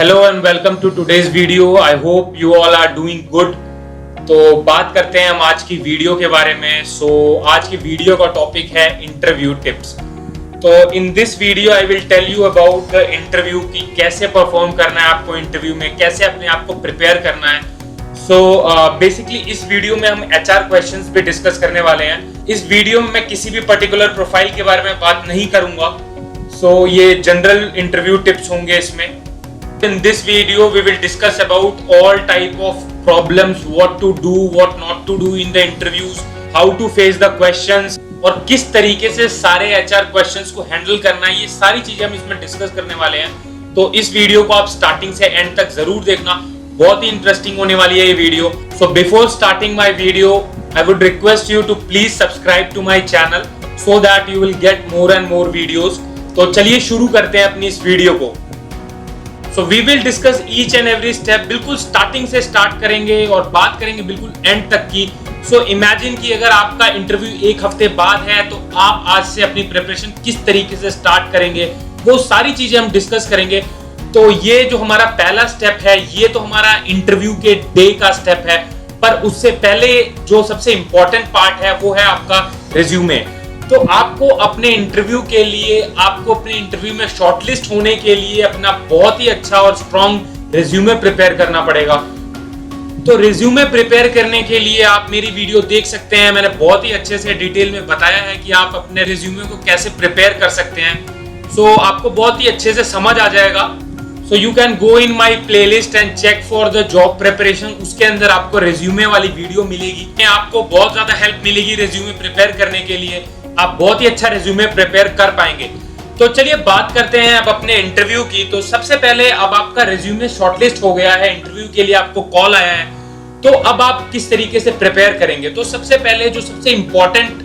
Hello and welcome to today's video. I hope you all are doing good. तो बात करते हैं हम आज की वीडियो के बारे में। आज की वीडियो का टॉपिक है इंटरव्यू टिप्स। तो in this video I will tell you about the interview की कैसे परफॉर्म करना है आपको इंटरव्यू में, कैसे अपने आप को प्रिपेयर करना है। बेसिकली इस वीडियो में हम HR क्वेश्चंस पे डिस्कस करने वाले हैं। इस वीडियो में मैं किसी भी पर्टिकुलर प्रोफाइल के बारे में बात नहीं करूंगा। ये जनरल इंटरव्यू टिप्स होंगे इसमें। In this video, we will discuss about all type of problems, what to do, what not to do in the interviews, how to face the questions और किस तरीके से सारे HR questions को handle करना है। ये सारी चीजें हम इसमें डिस्कस करने वाले हैं। तो इस वीडियो को आप स्टार्टिंग से एंड तक जरूर देखना, बहुत ही इंटरेस्टिंग होने वाली है ये video. So before starting my video, I would request you to please subscribe to my channel so that you will get more and more videos. तो चलिए शुरू करते हैं अपनी इस वीडियो को। So we will discuss each and every step, बिल्कुल starting से स्टार्ट करेंगे और बात करेंगे बिल्कुल एंड तक की। इमेजिन कि अगर आपका इंटरव्यू एक हफ्ते बाद है तो आप आज से अपनी प्रिपरेशन किस तरीके से स्टार्ट करेंगे, वो सारी चीजें हम डिस्कस करेंगे। तो ये जो हमारा पहला स्टेप है, ये तो हमारा इंटरव्यू के डे का स्टेप है, पर उससे पहले जो सबसे इंपॉर्टेंट पार्ट है वो है आपका रिज्यूमे। तो आपको अपने इंटरव्यू के लिए, आपको अपने इंटरव्यू में शॉर्टलिस्ट होने के लिए अपना बहुत ही अच्छा और स्ट्रॉन्ग रिज्यूमे प्रिपेयर करना पड़ेगा। तो रिज्यूमे प्रिपेयर करने के लिए आप मेरी वीडियो देख सकते हैं। मैंने बहुत ही अच्छे से डिटेल में बताया है कि आप अपने रिज्यूमे को कैसे प्रिपेयर कर सकते हैं। आपको बहुत ही अच्छे से समझ आ जाएगा। You can go in my playlist and check for the job preparation. उसके अंदर आपको रिज्यूमे वाली वीडियो मिलेगी। आपको बहुत ज्यादा हेल्प मिलेगी रिज्यूमे प्रिपेयर करने के लिए। आप बहुत ही अच्छा रिज्यूमे प्रिपेयर कर पाएंगे। तो चलिए बात करते हैं अब अपने इंटरव्यू की। तो सबसे पहले अब आपका रिज्यूमे शॉर्टलिस्ट हो गया है, इंटरव्यू के लिए आपको कॉल आया है, तो अब आप किस तरीके से प्रिपेयर करेंगे। तो सबसे पहले जो सबसे इंपॉर्टेंट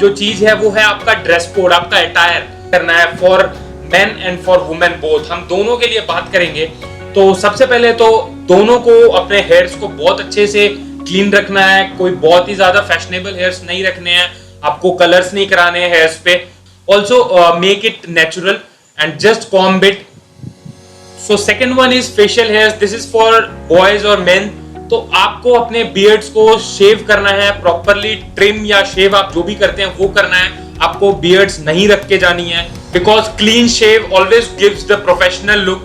जो चीज है वो है आपका ड्रेस कोड, आपका अटायर करना है for main and for women both. हम दोनों के लिए बात करेंगे। तो सबसे पहले तो दोनों को अपने हेयर्स को बहुत अच्छे से क्लीन रखना है। कोई बहुत ही ज्यादा फैशनेबल हेयर्स नहीं रखने हैं, आपको कलर्स नहीं कराने हैं हेयर्स पे। Also make it natural and just comb it. Second one is facial hairs. This is for boys और मेन। तो आपको अपने बियर्ड्स को शेव करना है प्रॉपरली, ट्रिम या शेव आप जो भी करते हैं वो करना है। आपको बियर्ड्स नहीं रख के जानी है, because clean shave always gives the professional look.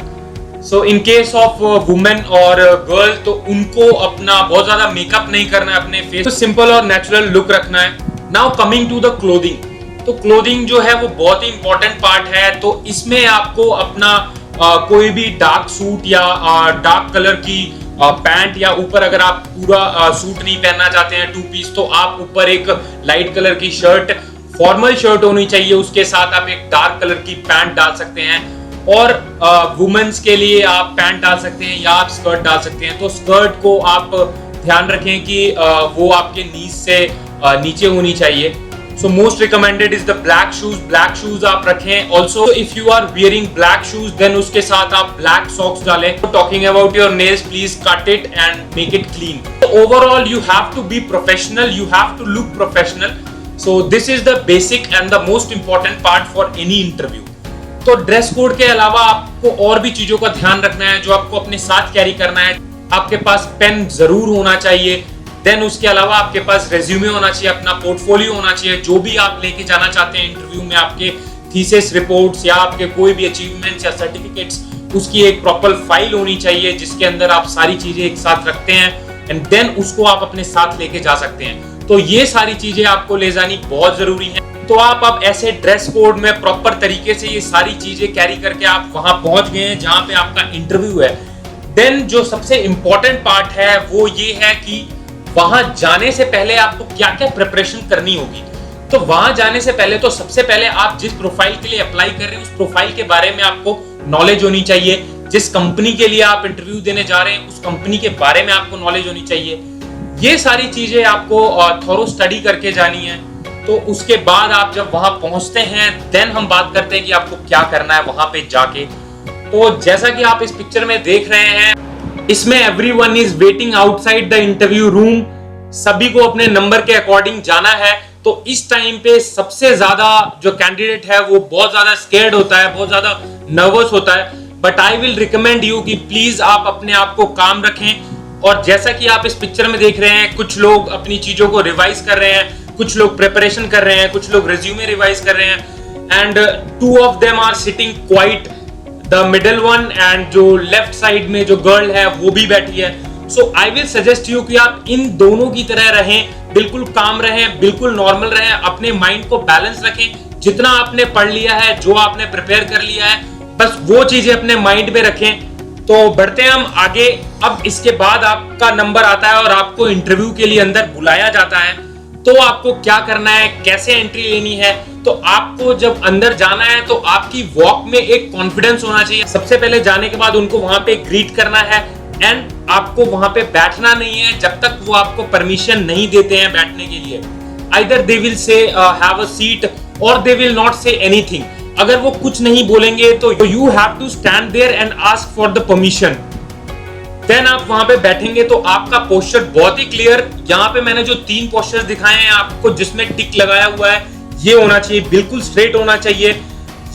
In case of women और गर्ल, तो उनको अपना बहुत ज्यादा मेकअप नहीं करना है अपने फेस, तो सिंपल और नेचुरल लुक रखना है। Now coming to the clothing. तो क्लोथिंग जो है वो बहुत ही इंपॉर्टेंट पार्ट है। तो इसमें आपको अपना कोई भी डार्क सूट या डार्क कलर की पैंट, या ऊपर अगर आप पूरा सूट नहीं पहनना चाहते हैं 2 पीस, तो आप ऊपर एक लाइट कलर की शर्ट, फॉर्मल शर्ट होनी चाहिए, उसके साथ आप एक डार्क कलर की पैंट डाल सकते हैं। और वुमेन्स के लिए आप पैंट डाल सकते हैं या आप स्कर्ट डाल सकते हैं। तो स्कर्ट को आप ध्यान रखें कि वो आपके नीज से नीचे होनी चाहिए। Most recommended is the black shoes. Black shoes आप रखें। Also if you are wearing black shoes, then उसके साथ आप ब्लैक सॉक्स डालें। Talking about your nails, please cut it and make it clean. Overall you have to be professional, you have to look professional. This is the basic and the most important part for any interview. तो dress code के अलावा आपको और भी चीजों का ध्यान रखना है जो आपको अपने साथ कैरी करना है। आपके पास पेन जरूर होना चाहिए। देन उसके अलावा आपके पास रेज्यूमे होना चाहिए, अपना पोर्टफोलियो होना चाहिए। जो भी आप लेके जाना चाहते हैं इंटरव्यू में, आपके थीसिस रिपोर्ट्स या आपके कोई भी अचीवमेंट्स या सर्टिफिकेट्स, उसकी एक प्रॉपर फाइल होनी चाहिए जिसके अंदर आप सारी चीजें एक साथ रखते हैं एंड देन उसको आप अपने साथ लेके जा सकते हैं। तो ये सारी चीजें आपको ले जानी बहुत जरूरी है। तो आप अब ऐसे ड्रेस कोड में प्रॉपर तरीके से ये सारी चीजें कैरी करके आप वहां पहुंच गए हैं जहां पे आपका इंटरव्यू है। देन जो सबसे इंपॉर्टेंट पार्ट है वो ये है कि वहां जाने से पहले आपको क्या क्या प्रिपरेशन करनी होगी। तो वहां जाने से पहले तो सबसे पहले आप जिस प्रोफाइल के लिए अप्लाई कर रहे हैं उस प्रोफाइल के बारे में आपको नॉलेज होनी चाहिए। जिस कंपनी के लिए आप इंटरव्यू देने जा रहे हैं उस कंपनी के बारे में आपको नॉलेज होनी चाहिए। ये सारी चीजें आपको थोरो स्टडी करके जानी है। तो उसके बाद आप जब वहां पहुंचते हैं, देन हम बात करते हैं कि आपको क्या करना है वहां पे जाके। तो जैसा कि आप इस पिक्चर में देख रहे हैं, इसमें everyone is waiting outside the interview room. सभी को अपने नंबर के अकॉर्डिंग जाना है। तो इस टाइम पे सबसे ज्यादा जो कैंडिडेट है वो बहुत ज्यादा स्केर्ड होता है, बहुत ज्यादा नर्वस होता है। But I will recommend you कि प्लीज आप अपने आप को काम रखें। और जैसा कि आप इस पिक्चर में देख रहे हैं, कुछ लोग अपनी चीजों को रिवाइज कर रहे हैं, कुछ लोग प्रिपरेशन कर रहे हैं, कुछ लोग रिज्यूमे रिवाइज कर रहे हैं, and two of them are sitting quite, the middle one and जो लेफ्ट साइड में जो गर्ल है वो भी बैठी है। So I will suggest you कि आप इन दोनों की तरह रहें, बिल्कुल काम रहें, बिल्कुल नॉर्मल रहें, अपने माइंड को बैलेंस रखें। जितना आपने पढ़ लिया है, जो आपने प्रिपेयर कर लिया है, बस वो चीजें अपने माइंड में रखें। तो बढ़ते हैं हम आगे। अब इसके बाद आपका नंबर आता है और आपको इंटरव्यू के लिए अंदर बुलाया जाता है। तो आपको क्या करना है, कैसे एंट्री लेनी है? तो आपको जब अंदर जाना है तो आपकी वॉक में एक कॉन्फिडेंस होना चाहिए। सबसे पहले जाने के बाद उनको वहां पे ग्रीट करना है, एंड आपको वहां पे बैठना नहीं है जब तक वो आपको परमिशन नहीं देते हैं बैठने के लिए। Either they will say have a seat और they will not say anything. अगर वो कुछ नहीं बोलेंगे तो you have to stand there and ask for the permission. Then आप वहां पे बैठेंगे तो आपका पोस्चर बहुत ही क्लियर, यहाँ पे मैंने जो 3 पोस्चर्स दिखाए हैं आपको, जिसमें टिक लगाया हुआ है, ये होना चाहिए, बिल्कुल स्ट्रेट होना चाहिए।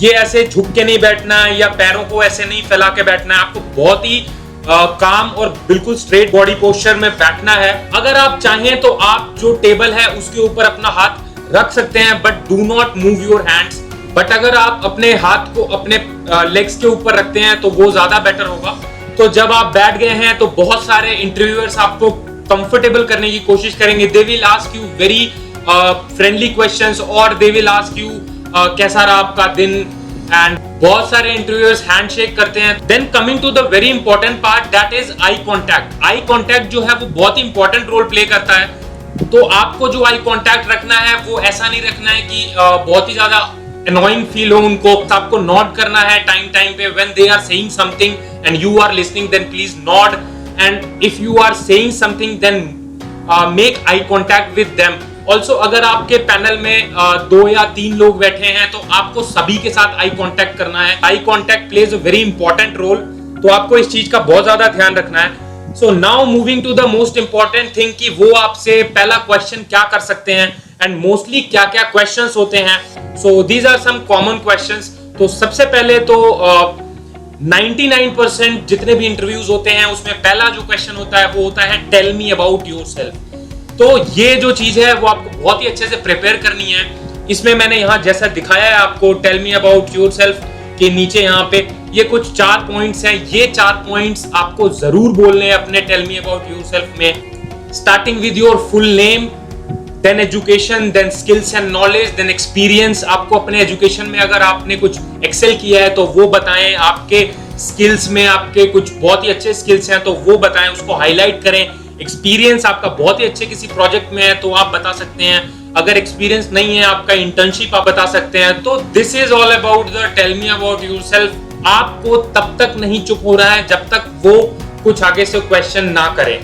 ये ऐसे झुक के नहीं बैठना है या पैरों को ऐसे नहीं फैला के बैठना है, आपको बहुत ही काम और बिल्कुल स्ट्रेट बॉडी पोस्चर में बैठना है। अगर आप चाहें तो आप जो टेबल है उसके ऊपर अपना हाथ रख सकते हैं, but do not move your hands. But अगर आप अपने हाथ को अपने लेग्स के ऊपर रखते हैं तो वो ज्यादा बेटर होगा। तो जब आप बैठ गए हैं तो बहुत सारे इंटरव्यूअर्स आपको कंफर्टेबल करने की कोशिश करेंगे। They will ask you very friendly questions, और दे विल आस्क यू कैसा रहा आपका दिन, एंड बहुत सारे इंटरव्यूअर्स हैंडशेक करते हैं। Then coming to the very important part, that is eye contact. Eye contact जो है वो बहुत ही इंपॉर्टेंट रोल प्ले करता है। तो आपको जो आई कांटेक्ट रखना है वो ऐसा नहीं रखना है कि बहुत ही ज्यादा annoying फील हो उनको। आपको नॉड करना है टाइम पे, when they are saying something and you are listening, then please nod, and if you are saying something then make eye contact with them also। अगर आपके पैनल में 2 या 3 लोग बैठे हैं तो आपको सभी के साथ आई कांटेक्ट करना है। Eye contact plays a very important role, तो आपको इस चीज का बहुत ज्यादा ध्यान रखना है। So now moving to the most important thing कि वो आपसे पहला क्वेश्चन क्या कर सकते हैं, एंड मोस्टली क्या क्या क्वेश्चंस होते हैं। So these are some common questions. तो सबसे पहले तो 99% जितने भी इंटरव्यूज होते हैं उसमें पहला जो क्वेश्चन होता है वो होता है टेल मी अबाउट योरसेल्फ। तो ये जो चीज है वो आपको बहुत ही अच्छे से प्रिपेयर करनी है। इसमें मैंने यहाँ जैसा दिखाया है आपको, टेल मी अबाउट योरसेल्फ के नीचे यहाँ पे ये कुछ 4 पॉइंट्स हैं। ये 4 पॉइंट्स आपको जरूर बोलने हैं अपने टेल मी अबाउट योरसेल्फ में। Starting with your full name, then education, then skills and knowledge, then experience. आपको अपने एजुकेशन में अगर आपने कुछ एक्सेल किया है तो वो बताएं। आपके स्किल्स में आपके कुछ बहुत ही अच्छे स्किल्स हैं तो वो बताएं, उसको हाईलाइट करें। एक्सपीरियंस आपका बहुत ही अच्छे किसी प्रोजेक्ट में है तो आप बता सकते हैं। अगर एक्सपीरियंस नहीं है, आपका इंटर्नशिप आप बता सकते हैं। तो this is all about the tell me about yourself. आपको तब तक नहीं चुप हो रहा है जब तक वो कुछ आगे से क्वेश्चन ना करें।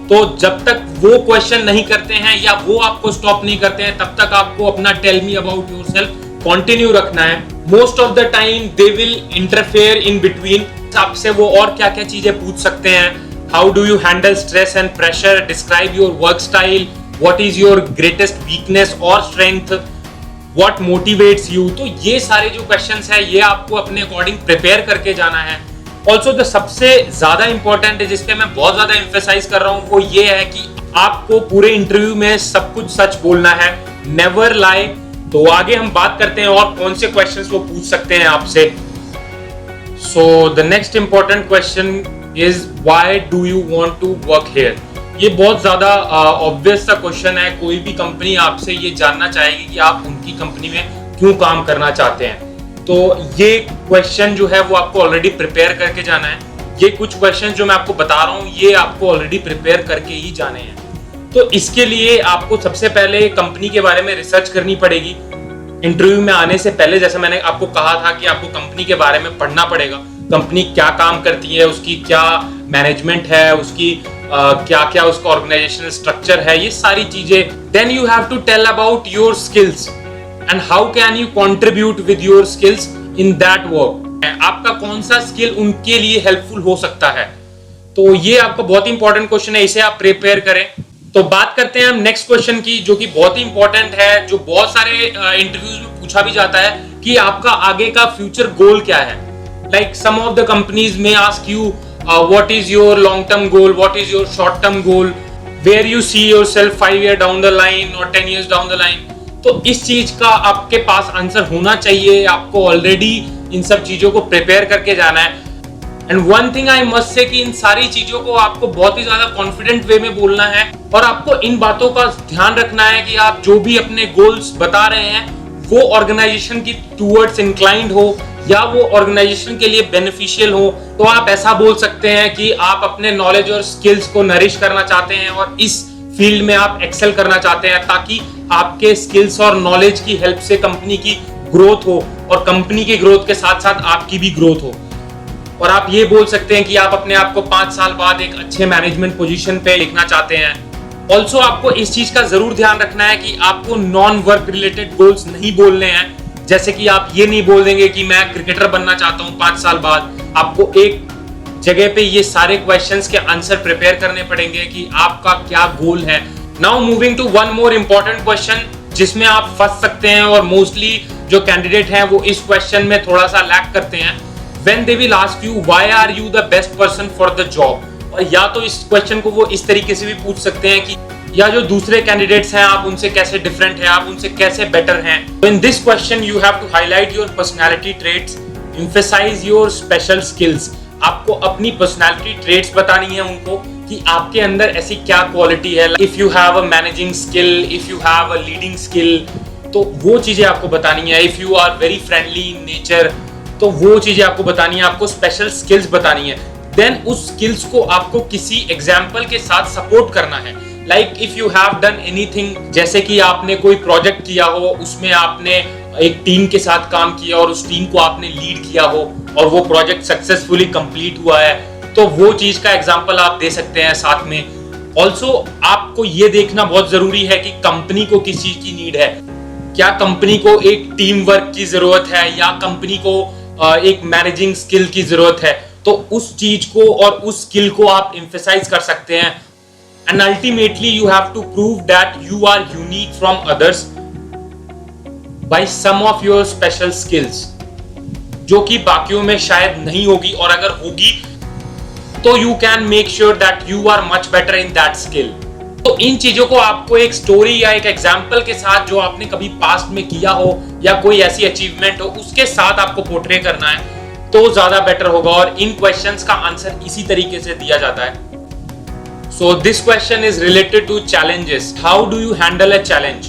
तो जब तक वो क्वेश्चन नहीं करते हैं या वो आपको स्टॉप नहीं करते हैं तब तक आपको अपना tell me about yourself continue रखना है। Most of the time they will interfere in between. आपसे वो और क्या क्या चीजें पूछ सकते हैं। How do you handle stress and pressure, describe your work style, what is your greatest weakness और स्ट्रेंथ, व्हाट मोटिवेट्स यू। तो ये सारे जो क्वेश्चंस है ये आपको अपने अकॉर्डिंग प्रिपेयर करके जाना है। ऑल्सो जो सबसे ज्यादा इंपॉर्टेंट है, जिसपे मैं बहुत ज्यादा एम्फेसाइज कर रहा हूँ, वो ये है कि आपको पूरे इंटरव्यू में सब कुछ सच बोलना है, नेवर लाई। तो आगे हम बात करते हैं और कौन से क्वेश्चंस वो पूछ सकते हैं आपसे। So the next important question is why do you want to work here. ये बहुत ज्यादा ऑब्वियस सा क्वेश्चन है। कोई भी कंपनी आपसे ये जानना चाहेगी कि आप उनकी कंपनी में क्यों काम करना चाहते हैं। तो ये क्वेश्चन जो है वो आपको ऑलरेडी प्रिपेयर करके जाना है। ये कुछ क्वेश्चन जो मैं आपको बता रहा हूँ ये आपको ऑलरेडी प्रिपेयर करके ही जाने हैं। तो इसके लिए आपको सबसे पहले कंपनी के बारे में रिसर्च करनी पड़ेगी। इंटरव्यू में आने से पहले, जैसे मैंने आपको कहा था कि आपको कंपनी के बारे में पढ़ना पड़ेगा। कंपनी क्या काम करती है, उसकी क्या मैनेजमेंट है, उसकी क्या क्या उसका ऑर्गेनाइजेशनल स्ट्रक्चर है, ये सारी चीजें। Then you have to tell about your skills and how can you contribute with your skills in that work. आपका कौन सा स्किल उनके लिए हेल्पफुल हो सकता है। तो ये आपका बहुत ही इंपॉर्टेंट क्वेश्चन है, इसे आप प्रिपेयर करें। तो बात करते हैं हम नेक्स्ट क्वेश्चन की, जो कि बहुत ही इंपॉर्टेंट है, जो बहुत सारे इंटरव्यूज में पूछा भी जाता है कि आपका आगे का फ्यूचर गोल क्या है। Like some of the companies may ask you, what is your long-term goal, what is your short-term goal, where you see yourself 5 year down the line or 10 years down the line. तो इस चीज का आपके पास answer होना चाहिए, आपको already in सब चीजों को प्रिपेयर करके जाना है. And one thing I must say कि इन सारी चीजों को आपको बहुत ही ज्यादा कॉन्फिडेंट वे में बोलना है और आपको इन बातों का ध्यान रखना है कि आप जो भी अपने गोल्स बता रहे हैं वो ऑर्गेनाइजेशन की टूवर्ड्स इंक्लाइंड हो या वो ऑर्गेनाइजेशन के लिए बेनिफिशियल हो. तो आप ऐसा बोल सकते हैं कि आप अपने नॉलेज और स्किल्स को नरिश करना चाहते हैं और इस फील्ड में आप एक्सेल करना चाहते हैं ताकि आपके स्किल्स और नॉलेज की हेल्प से कंपनी की ग्रोथ हो और कंपनी की ग्रोथ के साथ साथ आपकी भी ग्रोथ हो. और आप ये बोल सकते हैं कि आप अपने आप को 5 साल बाद एक अच्छे मैनेजमेंट पोजीशन पे देखना चाहते हैं. ऑल्सो आपको इस चीज का जरूर ध्यान रखना है कि आपको नॉन वर्क रिलेटेड गोल्स नहीं बोलने हैं. जैसे कि आप ये नहीं बोल देंगे कि मैं क्रिकेटर बनना चाहता हूँ 5 साल बाद. आपको एक जगह पे ये सारे क्वेश्चंस के आंसर प्रिपेयर करने पड़ेंगे कि आपका क्या गोल है. Now moving to one more important question जिसमें आप फंस सकते हैं और मोस्टली जो कैंडिडेट हैं वो इस क्वेश्चन में थोड़ा सा लैक करते हैं. When they will ask you why are you the best person for the job, और या तो इस क्वेश्चन को वो इस तरीके से भी पूछ सकते हैं कि या जो दूसरे कैंडिडेट्स हैं आप उनसे कैसे डिफरेंट हैं, आप उनसे कैसे बेटर हैं. So in this question you have to highlight your personality traits, emphasize your special skills. आपको अपनी पर्सनालिटी ट्रेट्स बतानी है उनको कि आपके अंदर ऐसी क्या क्वालिटी है. If you have a managing skill, if you have a leading skill, तो वो चीजें आपको बतानी है. If you are very friendly in nature, तो वो चीजें आपको बतानी है. आपको स्पेशल स्किल्स बतानी है. देन उस स्किल्स को आपको किसी एग्जाम्पल के साथ सपोर्ट करना है. Like if you have done anything, जैसे कि आपने कोई प्रोजेक्ट किया हो, उसमें आपने एक टीम के साथ काम किया और उस टीम को आपने लीड किया हो और वो प्रोजेक्ट सक्सेसफुली कंप्लीट हुआ है, तो वो चीज का एग्जाम्पल आप दे सकते हैं साथ में. ऑल्सो आपको ये देखना बहुत जरूरी है कि कंपनी को किस चीज की नीड है. क्या कंपनी को एक टीम वर्क की जरूरत है या कंपनी को एक मैनेजिंग स्किल की जरूरत है. तो उस चीज को और उस स्किल को आप एम्फसाइज कर सकते हैं. And ultimately you have to prove that you are unique from others by some of your special skills, जो कि बाकियों में शायद नहीं होगी, और अगर होगी तो you can make sure that you are much better in that skill. तो इन चीजों को आपको एक स्टोरी या एक एग्जाम्पल के साथ जो आपने कभी पास्ट में किया हो या कोई ऐसी अचीवमेंट हो उसके साथ आपको पोर्ट्रे करना है तो ज्यादा बेटर होगा. और इन क्वेश्चंस का आंसर इसी तरीके से दिया जाता है. So this question is related to challenges. How do you handle a challenge.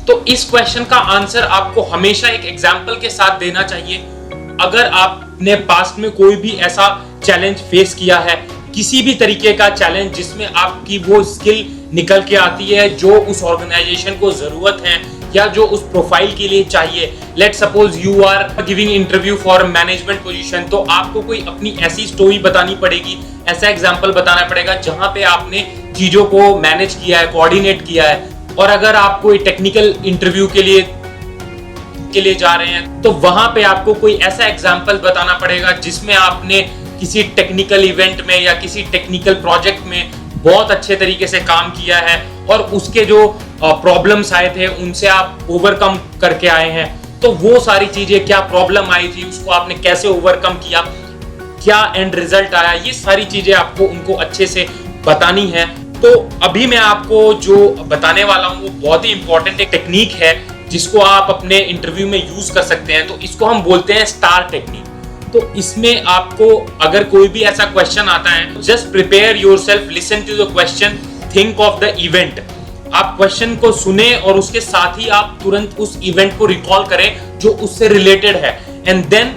तो इस क्वेश्चन का आंसर आपको हमेशा एक एग्जाम्पल के साथ देना चाहिए. अगर आपने पास्ट में कोई भी ऐसा चैलेंज फेस किया है, किसी भी तरीके का चैलेंज जिसमें आपकी वो स्किल निकल के आती है जो उस ऑर्गेनाइजेशन को जरूरत है या जो उस प्रोफाइल के लिए चाहिए. Let suppose you are giving interview for management position, तो आपको कोई अपनी ऐसी स्टोरी बतानी पड़ेगी, ऐसा एग्जांपल बताना पड़ेगा जहां पे आपने चीजों को मैनेज किया है, कोऑर्डिनेट किया है. और अगर आप कोई टेक्निकल इंटरव्यू के लिए जा रहे हैं तो वहां पे आपको कोई ऐसा एग्जांपल बताना पड़ेगा जिसमें आपने किसी टेक्निकल इवेंट में या किसी टेक्निकल प्रोजेक्ट में बहुत अच्छे तरीके से काम किया है और उसके जो प्रॉब्लम्स आए थे उनसे आप ओवरकम करके आए हैं. तो वो सारी चीजें, क्या प्रॉब्लम आई थी, उसको आपने कैसे ओवरकम किया, क्या एंड रिजल्ट आया, ये सारी चीजें आपको उनको अच्छे से बतानी है. तो अभी मैं आपको जो बताने वाला हूँ वो बहुत ही इंपॉर्टेंट एक टेक्निक है जिसको आप अपने इंटरव्यू में यूज कर सकते हैं. तो इसको हम बोलते हैं स्टार टेक्निक. तो इसमें आपको अगर कोई भी ऐसा क्वेश्चन आता है, just prepare yourself, listen to the question, think of the event. आप क्वेश्चन को सुने और उसके साथ ही आप तुरंत उस इवेंट को रिकॉल करें जो उससे रिलेटेड है. एंड देन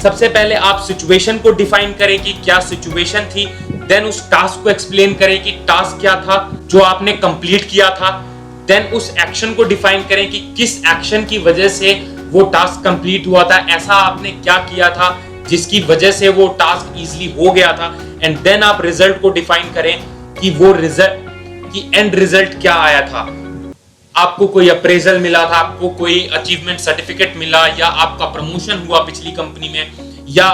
सबसे पहले आप सिचुएशन को डिफाइन करें कि क्या सिचुएशन थी. देन उस टास्क को एक्सप्लेन करें कि टास्क क्या था जो आपने कंप्लीट किया था. देन उस एक्शन को डिफाइन करें कि किस एक्शन की वजह से वो टास्क कंप्लीट हुआ था, ऐसा आपने क्या किया था जिसकी वजह से वो टास्क इजीली हो गया था. एंड देन आप रिजल्ट को डिफाइन करें कि वो रिजल्ट की एंड रिजल्ट क्या आया था. आपको कोई अप्रेजल मिला था, आपको कोई अचीवमेंट सर्टिफिकेट मिला, या आपका प्रमोशन हुआ पिछली कंपनी में, या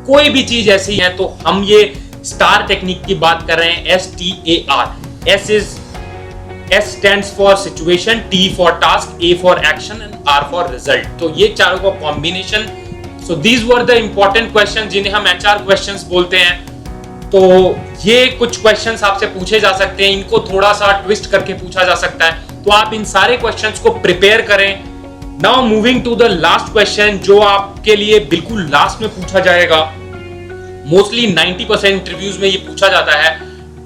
कोई भी चीज ऐसी है. तो हम ये स्टार टेक्निक की बात कर रहे हैं. STAR. S stands for situation, T for task, A for action and R for result. तो ये चारों का combination so these were the important question जिन्हें हम एचआर क्वेश्चंस बोलते हैं। तो ये कुछ क्वेश्चंस आपसे पूछे जा सकते हैं, इनको थोड़ा सा ट्विस्ट करके पूछा जा सकता है, तो आप इन सारे क्वेश्चंस को प्रिपेयर करें। Now moving to the last question जो आपके लिए बिल्कुल लास्ट में पूछा जाएगा। मोस्टली 90% इंटरव्यूज में ये पूछा जाता है,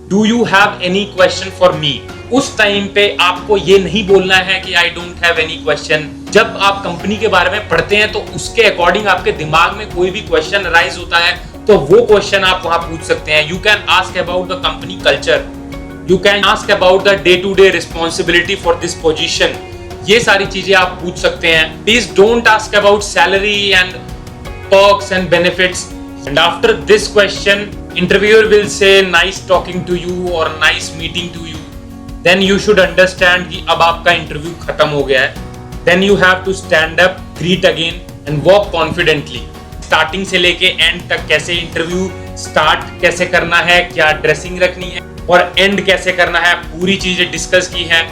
do you have any question for me. उस टाइम पे आपको ये नहीं बोलना है कि I don't have any question. जब आप कंपनी के बारे में पढ़ते हैं तो उसके अकॉर्डिंग आपके दिमाग में कोई भी क्वेश्चन राइज होता है तो वो क्वेश्चन आप वहां पूछ सकते हैं। You can ask about the company culture, you can ask about the day to day responsibility for this position, ये सारी चीजें आप पूछ सकते हैं। Please don't ask about salary and perks and benefits. And after this question interviewer will say nice talking to you or nice meeting to you, then you should understand कि अब आपका इंटरव्यू खत्म हो गया है। then you have to stand up, greet again and walk confidently। Starting से लेके and तक कैसे इंटरव्यू स्टार्ट कैसे करना है, क्या ड्रेसिंग रखनी है और एंड कैसे करना है, पूरी चीजें डिस्कस की हैं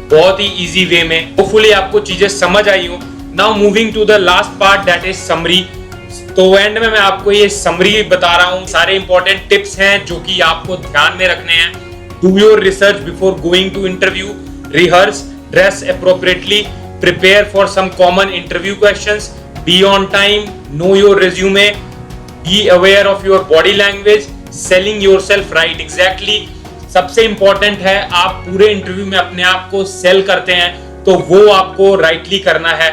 बहुत ही इजी वे में। होपफुली आपको चीजें समझ आई हो। Now moving to the last part that is summary. तो एंड में मैं आपको ये समरी बता रहा हूँ, सारे इंपॉर्टेंट टिप्स हैं जो कि आपको ध्यान में रखने हैं। Do your research before going to interview, rehearse, dress appropriately, prepare for some common interview questions, be on time, know your resume, be aware of your body language, selling yourself right. Exactly सबसे important है, आप पूरे interview में अपने आप को cell करते हैं तो वो आपको राइटली करना है।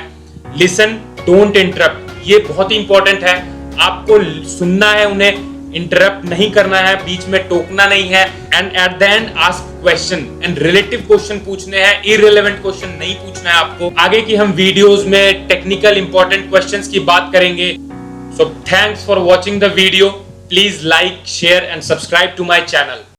लिसन, डोंट इंटरप्ट, ये बहुत ही इंपॉर्टेंट है। आपको सुनना है, उन्हें इंटरप्ट नहीं करना है, बीच में टोकना नहीं है। And at the end ask question and relative question पूछने हैं, इररिलेवेंट क्वेश्चन नहीं पूछना है आपको। आगे की हम वीडियोस में टेक्निकल इंपॉर्टेंट क्वेश्चंस की बात करेंगे। So thanks for watching the video. Please like, share and subscribe to my channel.